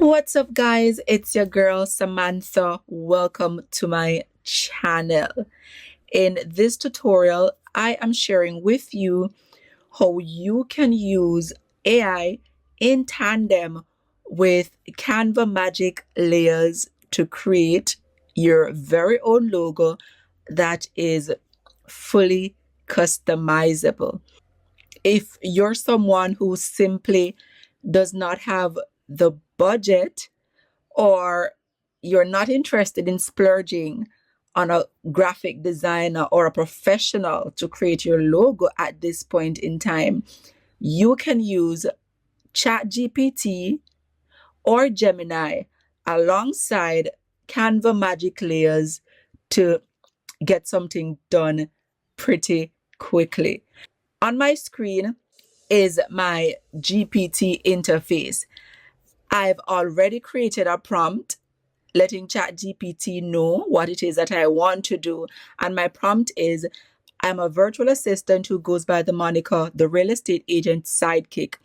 What's up, guys? It's your girl Samantha. Welcome to my channel. In this tutorial, I am sharing with you how you can use AI in tandem with Canva Magic Layers to create your very own logo that is fully customizable. If you're someone who simply does not have the budget, or you're not interested in splurging on a graphic designer or a professional to create your logo at this point in time, you can use ChatGPT or Gemini alongside Canva Magic Layers to get something done pretty quickly. On my screen is my GPT interface. I've already created a prompt letting ChatGPT know what it is that I want to do. And my prompt is, I'm a virtual assistant who goes by the moniker, the Real Estate Agent Sidekick.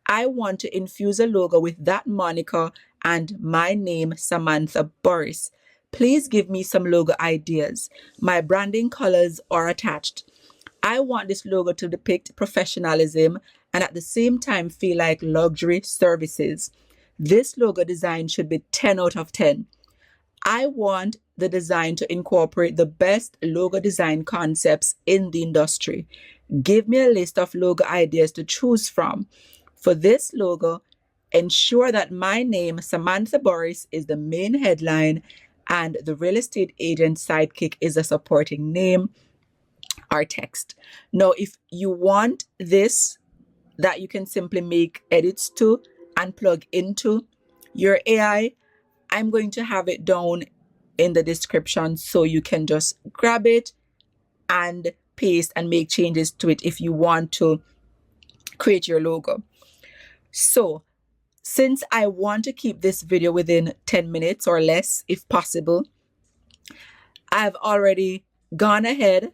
I want to infuse a logo with that moniker and my name, Samantha Burris. Please give me some logo ideas. My branding colors are attached. I want this logo to depict professionalism and at the same time feel like luxury services. This logo design should be 10 out of 10. I want the design to incorporate the best logo design concepts in the industry. Give me a list of logo ideas to choose from. For this logo, ensure that my name, Samantha Burris, is the main headline and the Real Estate Agent Sidekick is a supporting name or text. Now, if you want this, that you can simply make edits to and plug into your AI, I'm going to have it down in the description so you can just grab it and paste and make changes to it if you want to create your logo. So since I want to keep this video within 10 minutes or less, if possible, I've already gone ahead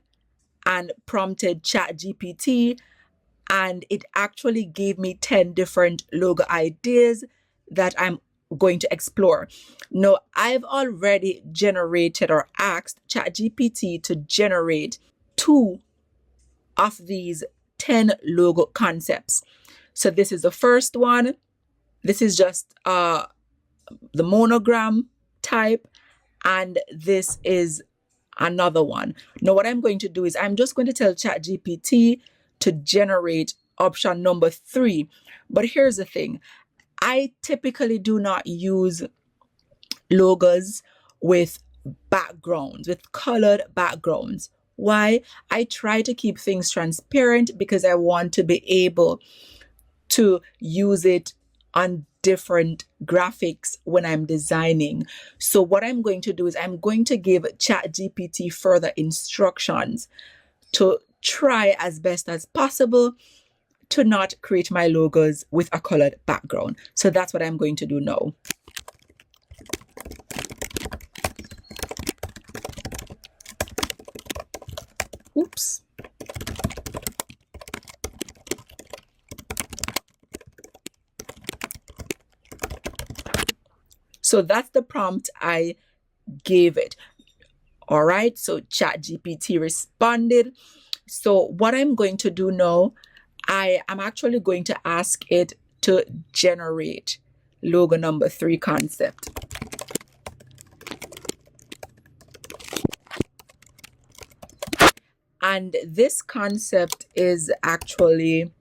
and prompted ChatGPT, and it actually gave me 10 different logo ideas that I'm going to explore. Now, I've already generated or asked ChatGPT to generate 2 of these 10 logo concepts. So this is the first one. This is just the monogram type, and this is another one. Now, what I'm going to do is I'm just going to tell ChatGPT to generate option number 3. But here's the thing. I typically do not use logos with backgrounds, with colored backgrounds. Why? I try to keep things transparent because I want to be able to use it on different graphics when I'm designing. So what I'm going to do is I'm going to give ChatGPT further instructions to try as best as possible to not create my logos with a colored background. So that's what I'm going to do now. Oops. So that's the prompt I gave it. All right, so ChatGPT responded. So what I'm going to do now, I am actually going to ask it to generate logo number 3 concept. And this concept is actually,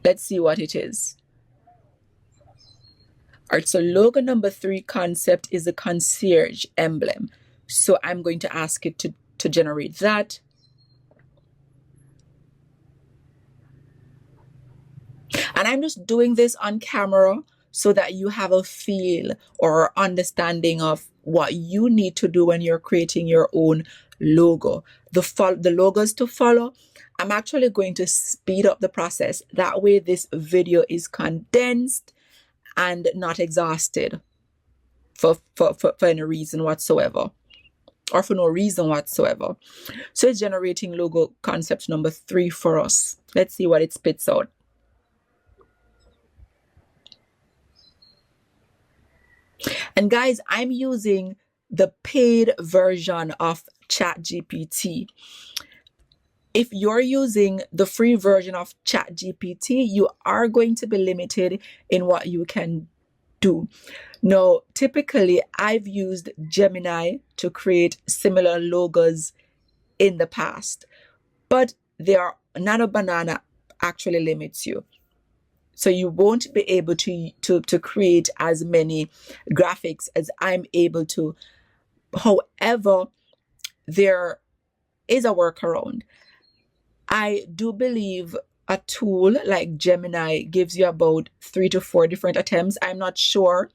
let's see what it is. All right, so logo number 3 concept is a concierge emblem. So I'm going to ask it to generate that. And I'm just doing this on camera so that you have a feel or understanding of what you need to do when you're creating your own logo. The logos to follow, I'm actually going to speed up the process. That way this video is condensed and not exhausted for any reason whatsoever, or for no reason whatsoever. So it's generating logo concept number 3 for us. Let's see what it spits out. And guys, I'm using the paid version of ChatGPT. If you're using the free version of ChatGPT, you are going to be limited in what you can do. Now, typically, I've used Gemini to create similar logos in the past, but Nano Banana actually limits you. So you won't be able to create as many graphics as I'm able to. However, there is a workaround. I do believe a tool like Gemini gives you about 3 to 4 different attempts. I'm not sure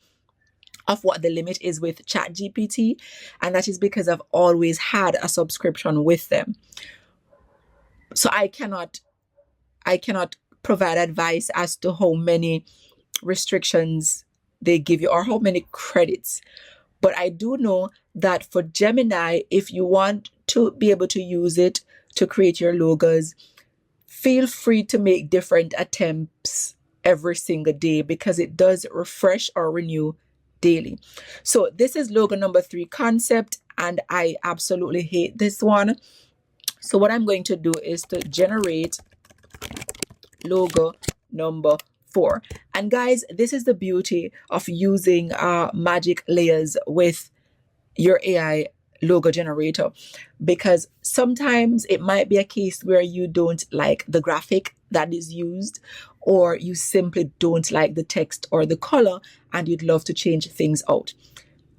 of what the limit is with ChatGPT, and that is because I've always had a subscription with them. So I cannot provide advice as to how many restrictions they give you or how many credits. But I do know that for Gemini, if you want to be able to use it to create your logos, feel free to make different attempts every single day because it does refresh or renew daily. So this is logo number 3 concept, and I absolutely hate this one. So what I'm going to do is to generate logo number 4. And guys, this is the beauty of using Magic Layers with your AI logo generator, because sometimes it might be a case where you don't like the graphic that is used, or you simply don't like the text or the color and you'd love to change things out.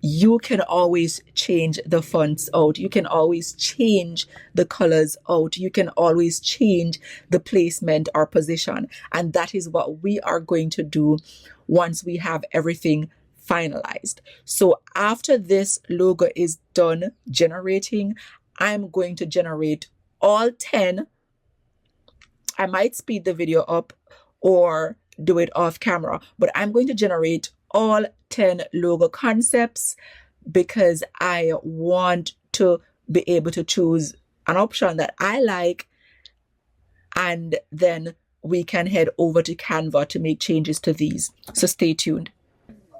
You can always change the fonts out. You can always change the colors out. You can always change the placement or position. And that is what we are going to do once we have everything finalized. So after this logo is done generating, I'm going to generate all 10. I might speed the video up or do it off camera, but I'm going to generate all 10 logo concepts because I want to be able to choose an option that I like, and then we can head over to Canva to make changes to these. So stay tuned.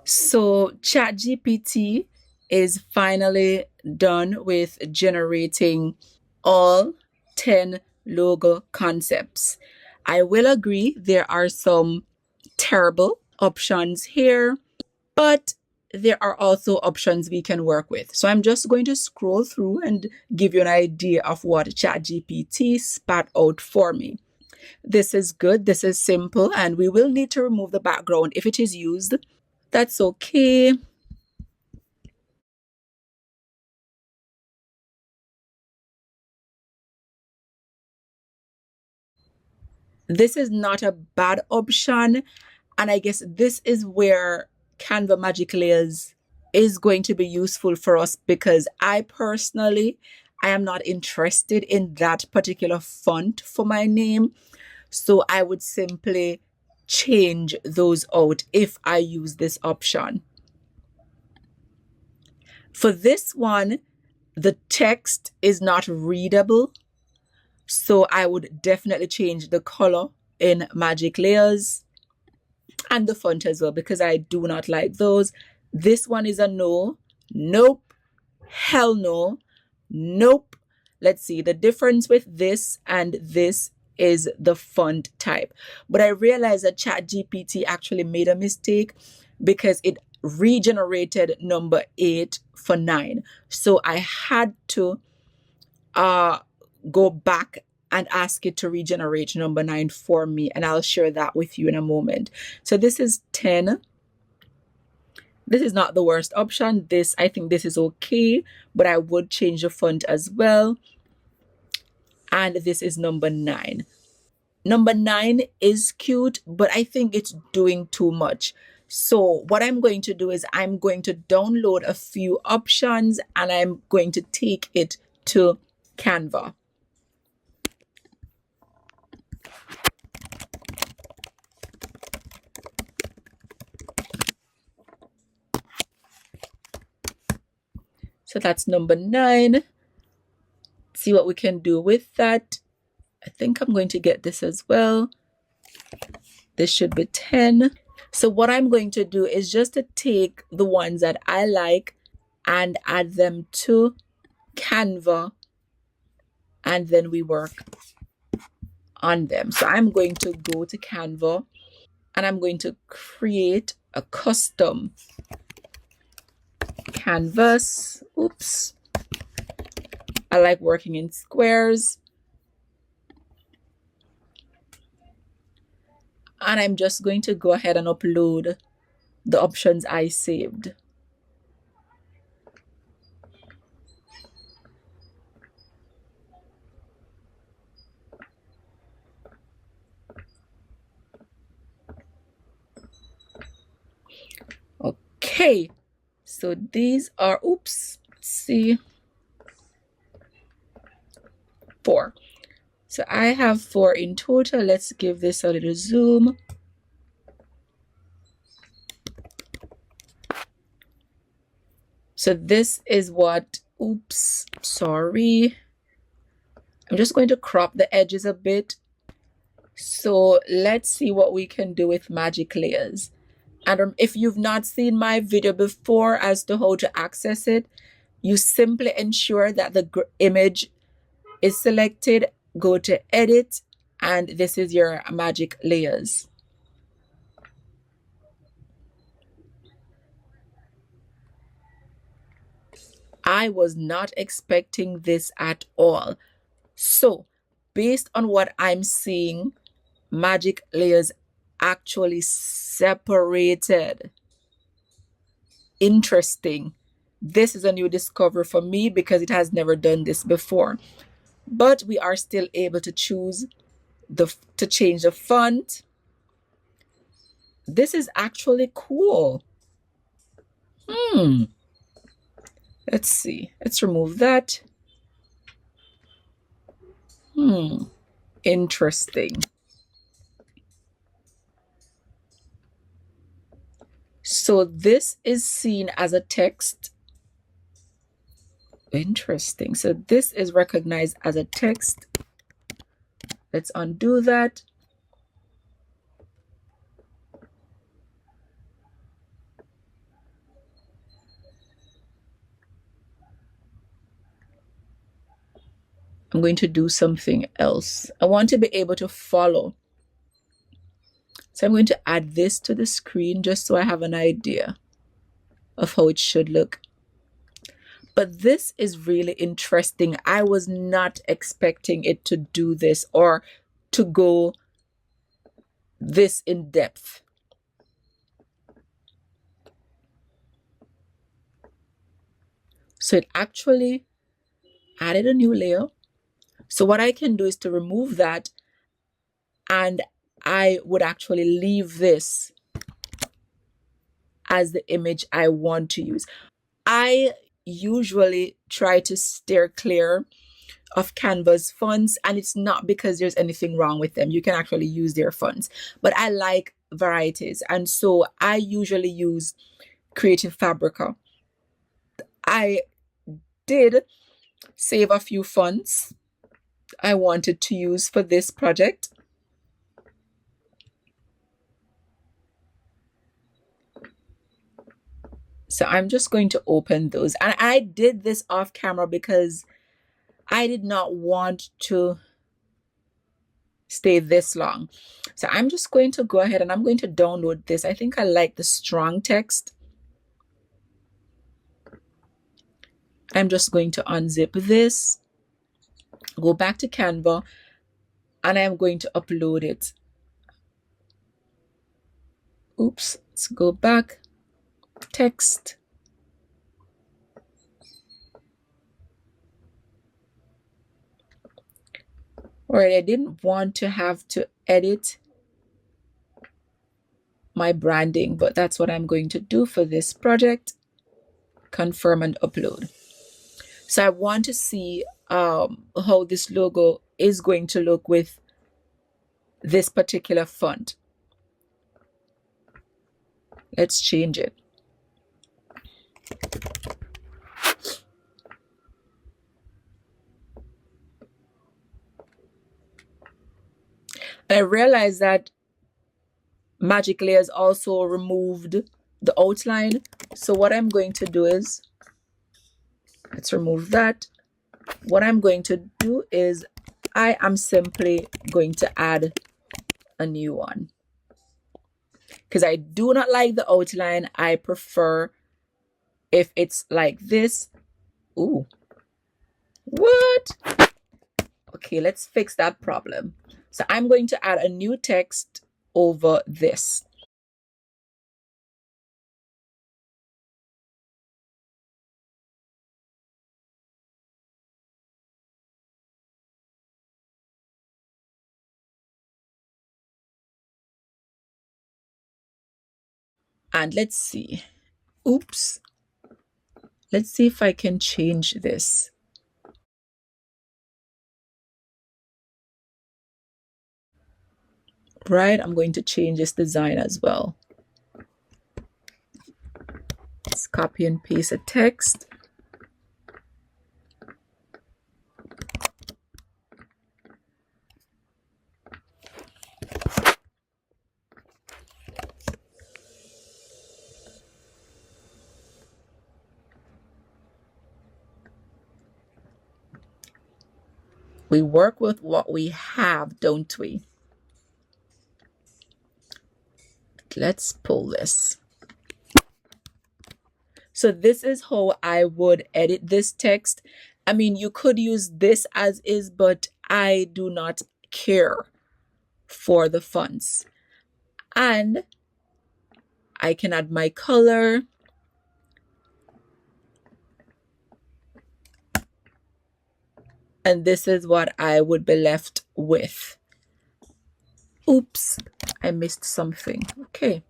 So ChatGPT is finally done with generating all 10 logo concepts. I will agree there are some terrible options here, but there are also options we can work with. So I'm just going to scroll through and give you an idea of what ChatGPT spat out for me. This is good, this is simple, and we will need to remove the background if it is used. That's okay. This is not a bad option, and I guess this is where Canva Magic Layers is going to be useful for us, because I am not interested in that particular font for my name. So I would simply change those out if I use this option. For this one, the text is not readable, so I would definitely change the color in Magic Layers and the font as well, because I do not like those. This one is a no. Nope. Hell no. Nope. Let's see. The difference with this and this is the font type. But I realized that ChatGPT actually made a mistake because it regenerated number 8 for 9. So I had to go back and ask it to regenerate number 9 for me, and I'll share that with you in a moment. So this is 10. This is not the worst option. I think this is okay, but I would change the font as well. And this is number 9. Number 9 is cute, but I think it's doing too much. So what I'm going to do is I'm going to download a few options and I'm going to take it to Canva. So that's number 9. See what we can do with that. I think I'm going to get this as well. This should be 10. So what I'm going to do is just to take the ones that I like and add them to Canva, and then we work on them. So I'm going to go to Canva and I'm going to create a custom canvas. Oops. I like working in squares. And I'm just going to go ahead and upload the options I saved. Okay, so these are, oops, let's see, 4. So I have 4 in total. Let's give this a little zoom. So this is what, oops, sorry. I'm just going to crop the edges a bit. So let's see what we can do with Magic Layers. And if you've not seen my video before as to how to access it, you simply ensure that the image is selected, go to edit, and this is your Magic Layers. I was not expecting this at all. So based on what I'm seeing, Magic Layers actually separated. Interesting. This is a new discovery for me because it has never done this before. But we are still able to choose to change the font. This is actually cool. Let's see. Let's remove that. Interesting. So this is seen as a text. Interesting. So this is recognized as a text. Let's undo that. I'm going to do something else. I want to be able to follow. So I'm going to add this to the screen just so I have an idea of how it should look. But this is really interesting. I was not expecting it to do this or to go this in depth. So it actually added a new layer. So what I can do is to remove that, and I would actually leave this as the image I want to use. I usually try to steer clear of Canva's fonts, and it's not because there's anything wrong with them. You can actually use their fonts, but I like varieties, and so I usually use Creative Fabrica. I did save a few fonts I wanted to use for this project. So I'm just going to open those. And I did this off camera because I did not want to stay this long. So I'm just going to go ahead and I'm going to download this. I think I like the strong text. I'm just going to unzip this, go back to Canva, and I'm going to upload it. Oops, let's go back. Text. All right, I didn't want to have to edit my branding, but that's what I'm going to do for this project. Confirm and upload. So I want to see how this logo is going to look with this particular font. Let's change it. And I realized that Magic Layers also removed the outline. So what I'm going to do is, let's remove that. What I'm going to do is I am simply going to add a new one because I do not like the outline. I prefer if it's like this. Ooh, what? Okay, let's fix that problem. So I'm going to add a new text over this. And let's see. Oops. Let's see if I can change this. Right, I'm going to change this design as well. Let's copy and paste a text. We work with what we have, don't we? Let's pull this. So this is how I would edit this text. I mean, you could use this as is, but I do not care for the fonts. And I can add my color. And this is what I would be left with. Oops, I missed something. Okay.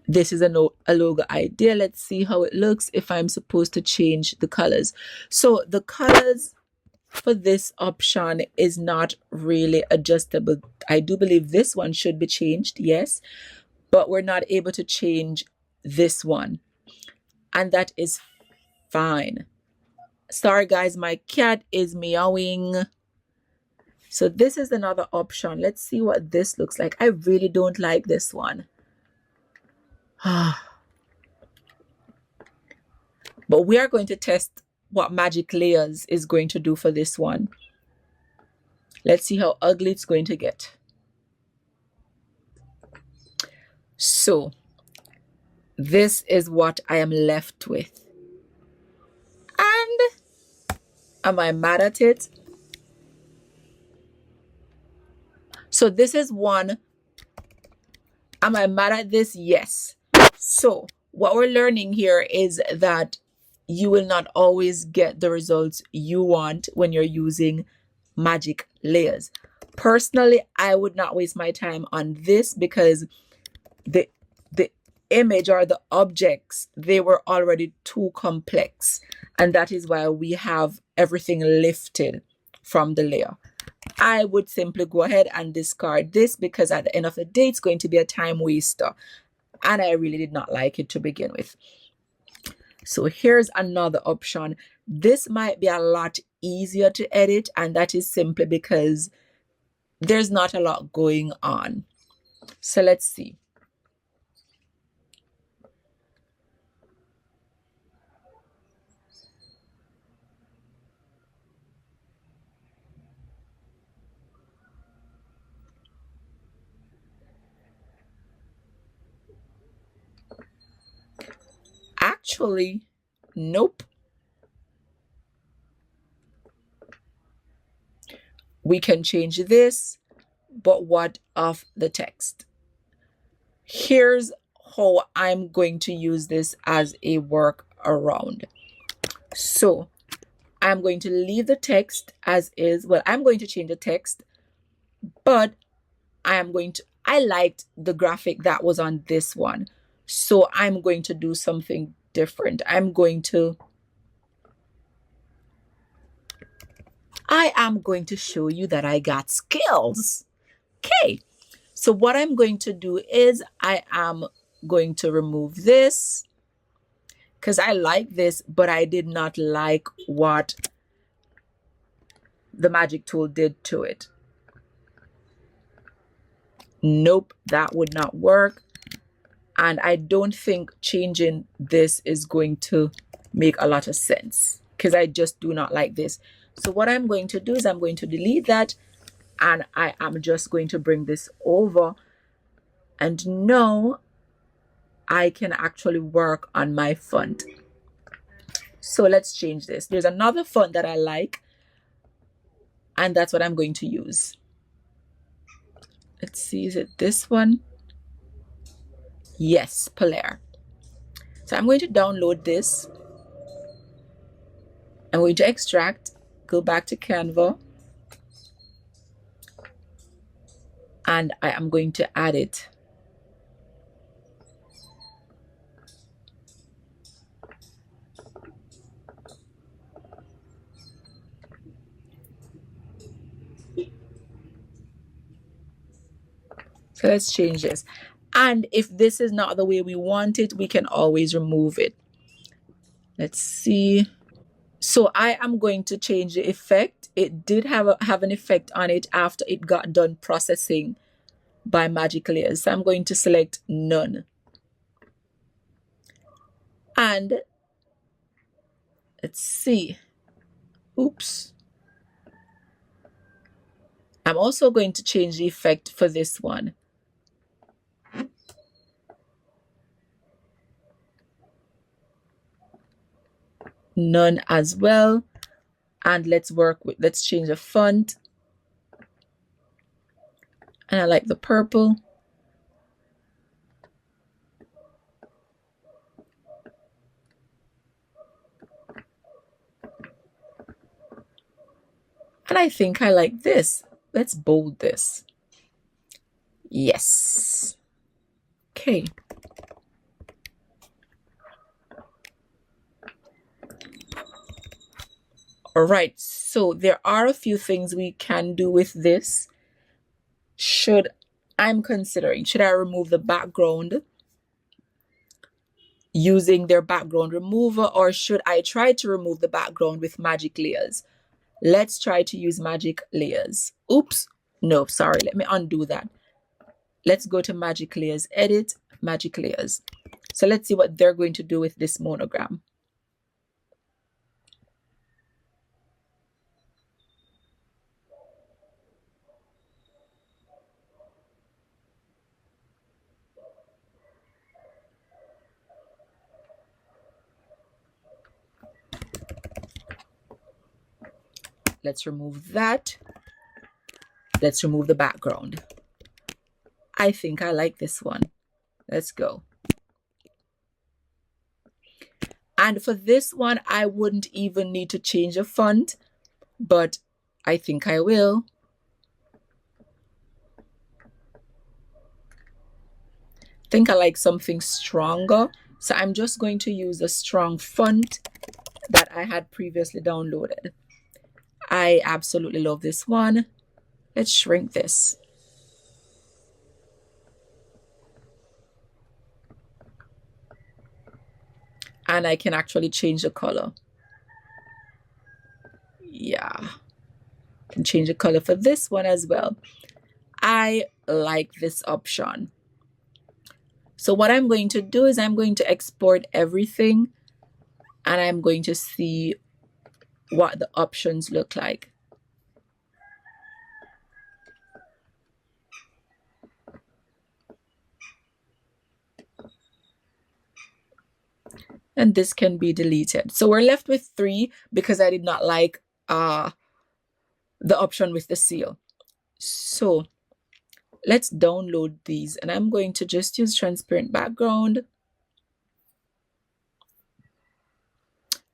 This is a logo idea. Let's see how it looks if I'm supposed to change the colors. So the colors for this option is not really adjustable. I do believe this one should be changed, yes, but we're not able to change this one. And that is fine. Sorry guys, my cat is meowing. So this is another option. Let's see what this looks like. I really don't like this one. But we are going to test what Magic Layers is going to do for this one. Let's see how ugly it's going to get. So this is what I am left with. And am I mad at it? So this is one. Am I mad at this? Yes. So what we're learning here is that you will not always get the results you want when you're using Magic Layers. Personally, I would not waste my time on this because the image or the objects, they were already too complex. And that is why we have everything lifted from the layer. I would simply go ahead and discard this because at the end of the day, it's going to be a time waster. And I really did not like it to begin with. So here's another option. This might be a lot easier to edit, and that is simply because there's not a lot going on. So let's see. Actually, nope. We can change this, but what of the text? Here's how I'm going to use this as a workaround. So I'm going to leave the text as is. Well, I'm going to change the text, but I liked the graphic that was on this one. So I'm going to do something different. I am going to show you that I got skills. Okay. So what I'm going to do is I am going to remove this because I like this, but I did not like what the magic tool did to it. Nope, that would not work. And I don't think changing this is going to make a lot of sense because I just do not like this. So what I'm going to do is I'm going to delete that, and I am just going to bring this over. And now I can actually work on my font. So let's change this. There's another font that I like, and that's what I'm going to use. Let's see, is it this one? Yes, Polaire. So I'm going to download this. I'm going to extract, go back to Canva, and I am going to add it. So let's change this. And if this is not the way we want it, we can always remove it. Let's see. So I am going to change the effect. It did have an effect on it after it got done processing by Magic Layers. So I'm going to select none. And let's see. Oops. I'm also going to change the effect for this one. None as well. And let's change the font. And I like the purple. And I think I like this. Let's bold this. Yes. Okay. All right, so there are a few things we can do with this. I'm considering, should I remove the background using their background remover, or should I try to remove the background with Magic Layers? Let's try to use Magic Layers. Oops, no, sorry, let me undo that. Let's go to Magic Layers, edit, Magic Layers. So let's see what they're going to do with this monogram. Let's remove that. Let's remove the background. I think I like this one. Let's go. And for this one, I wouldn't even need to change a font, but I think I will. I think I like something stronger. So I'm just going to use a strong font that I had previously downloaded. I absolutely love this one. Let's shrink this. And I can actually change the color. Yeah. I can change the color for this one as well. I like this option. So what I'm going to do is I'm going to export everything, and I'm going to see what the options look like. And this can be deleted. So we're left with 3 because I did not like the option with the seal. So let's download these, and I'm going to just use transparent background.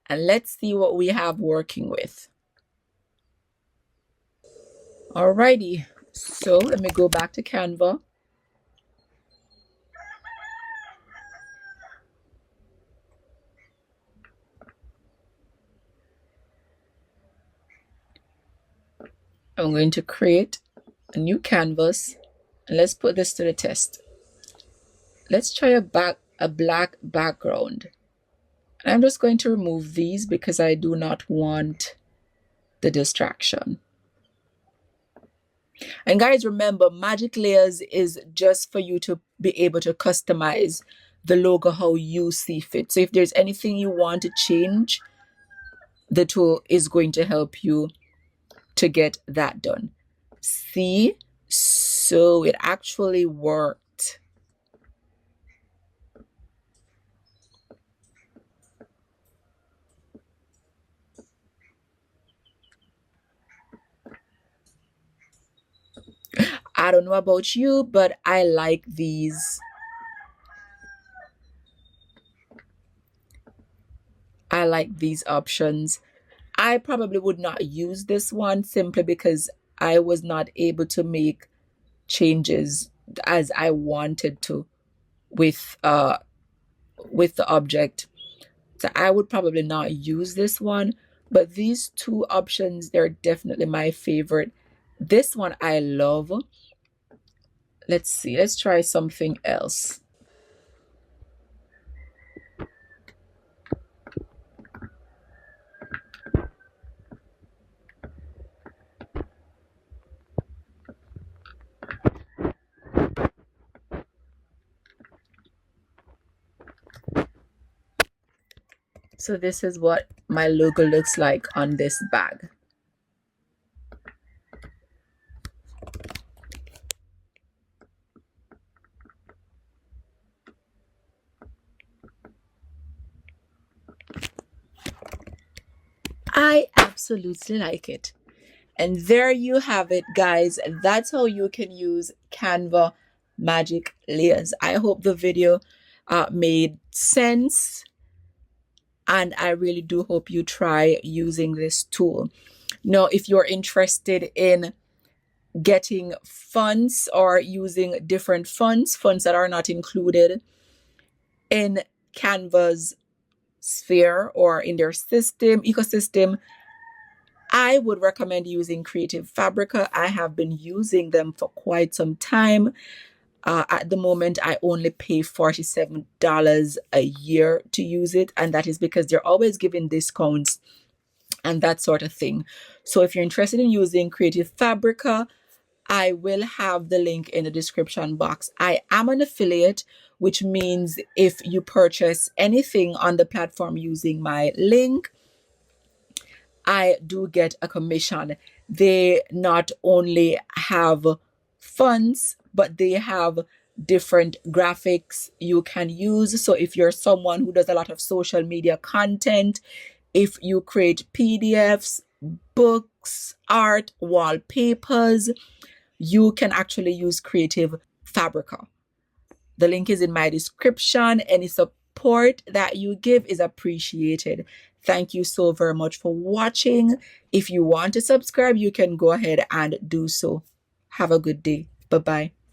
And let's see what we have working with. Alrighty, so let me go back to Canva. I'm going to create a new canvas, and let's put this to the test. Let's try a black background. And I'm just going to remove these because I do not want the distraction. And guys, remember, Magic Layers is just for you to be able to customize the logo how you see fit. So if there's anything you want to change, the tool is going to help you to get that done. See? So it actually worked. I don't know about you, but I like these. I like these options. I probably would not use this one simply because I was not able to make changes as I wanted to with the object. So I would probably not use this one, but these two options, they're definitely my favorite. This one I love. Let's see, let's try something else. So this is what my logo looks like on this bag. I absolutely like it. And there you have it, guys. That's how you can use Canva Magic Layers. I hope the video made sense. And I really do hope you try using this tool. Now, if you're interested in getting funds or using different funds that are not included in Canva's sphere or in their ecosystem, I would recommend using Creative Fabrica. I have been using them for quite some time. At the moment, I only pay $47 a year to use it, and that is because they're always giving discounts and that sort of thing. So if you're interested in using Creative Fabrica, I will have the link in the description box. I am an affiliate, which means if you purchase anything on the platform using my link, I do get a commission. They not only have funds, but they have different graphics you can use. So if you're someone who does a lot of social media content, if you create PDFs, books, art, wallpapers, you can actually use Creative Fabrica. The link is in my description. Any support that you give is appreciated. Thank you so very much for watching. If you want to subscribe, you can go ahead and do so. Have a good day. Bye-bye.